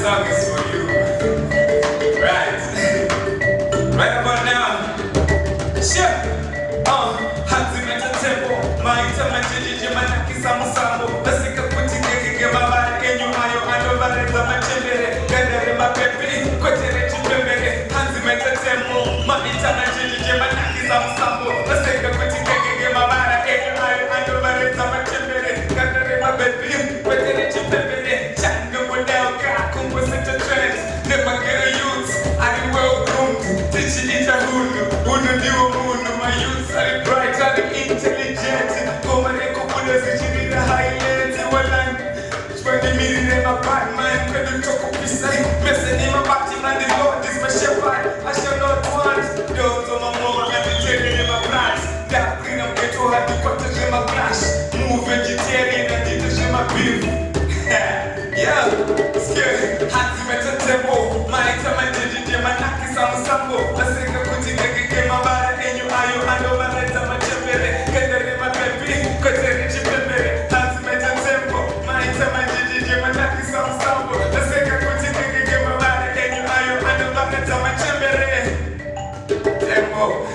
song is for you. Right. Right about now. Shit. Hazimeta tempo. Maita majiji manaki samu samu. Nasika kuti keke mabara enyu ayo ando bareza machembere. Gandere mapepe. Kotere chipembere. Hazimeta tempo. Maita majiji manaki samu samu. Nasika kuti keke mabara enyu ayo ando bareza machembere. Gandere mapepe. Kotere chipembere. Changa wadauka. Kumbusita trends. Never get a youth. I will groomed. Teaching it a hunu. Hunu diwo hunu. My youths are bright and intelligent. Come and couple of the highlands. Walang. When the meeting in my bad mind, when you talk of his side, messing in my body, and the Lord is my shepherd. I shall not want. Those of my mom, and the telling in my plans. That green of get to have the cottage in my clash. Move vegetarian and eat the my beef. Yeah, scared. Hands in my tempo. My time and JJ, my neck is on sample. I say, I put it again, my body, and you are you, and over my time, my champion. Get the name of baby, because they're rich in the hands in my tempo. My time and JJ, my neck is on sample. I say, I put it again, my body, and you are you, and over my time, my champion. Tempo.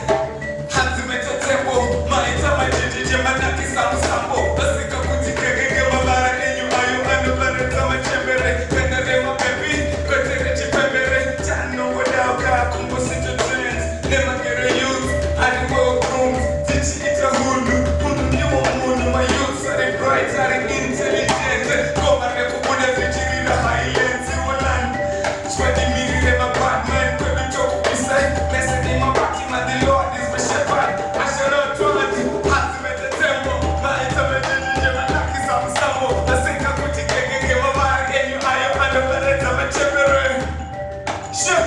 Hands in my tempo. My time and JJ, my neck is on sample. I say, I put it again, my body, and you are you, and over my time, my champion. Get the name of baby, because they're rich in the Chano without car, composite trends. Never get a youth, I will groomed. Teach it a hulu, hulu you hulu. My youths are the bright, are the intelligent. Come and make a good as in the highlands. You will land. 20 million in my bad man, when we talk beside. Blessed in my body, man, the Lord is my shepherd. I shall not want it. Have to make the tempo. My time and my luck is on Samo. I think I put it again, my man, and you are your hand of the letter of my champion. Sure.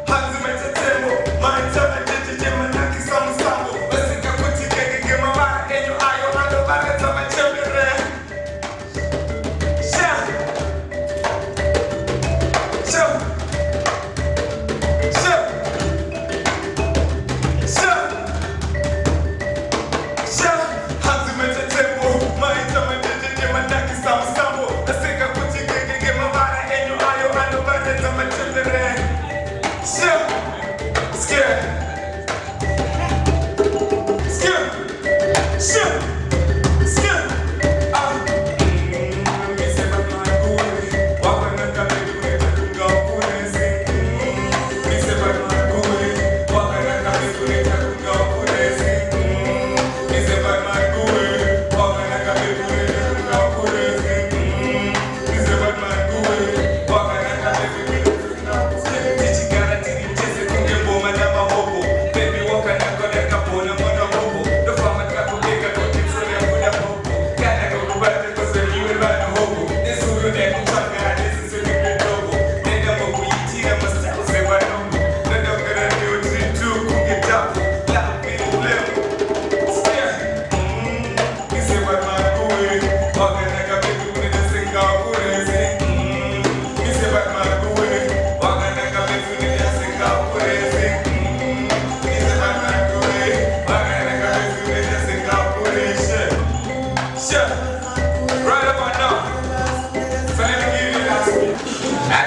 Hands in my table, my time and JJ, my neck is on sample. Let's take a quick ticket, get my back, and you are your hand of balance of my champion. Sure. Hands in my table, my time and JJ, my neck is on sample. Let's take a quick ticket, get my back, and you are your hand of balance of my champion. Scared.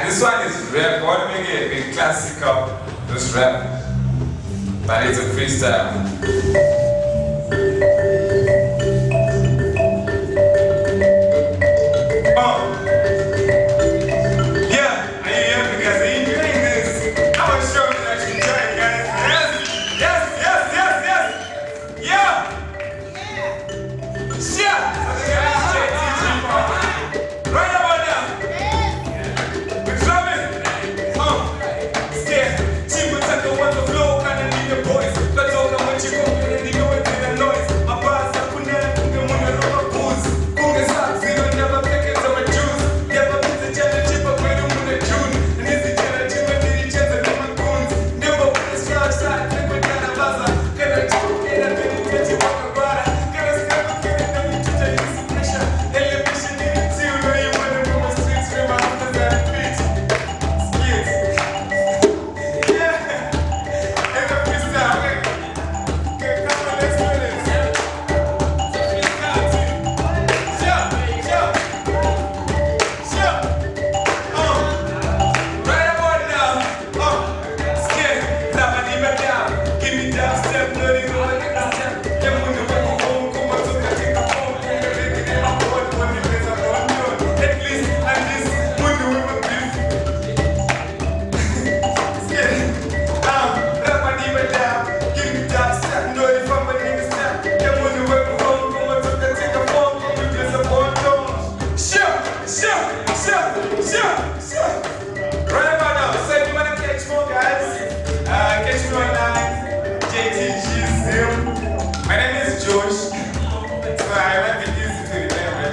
This one is rap. I want to make it a classical, this rap, but it's a freestyle. Cheap, but I don't want the flow, kinda need the voice. That's all I want you to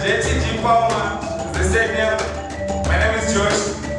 JTG Palmer, the second. My name is George.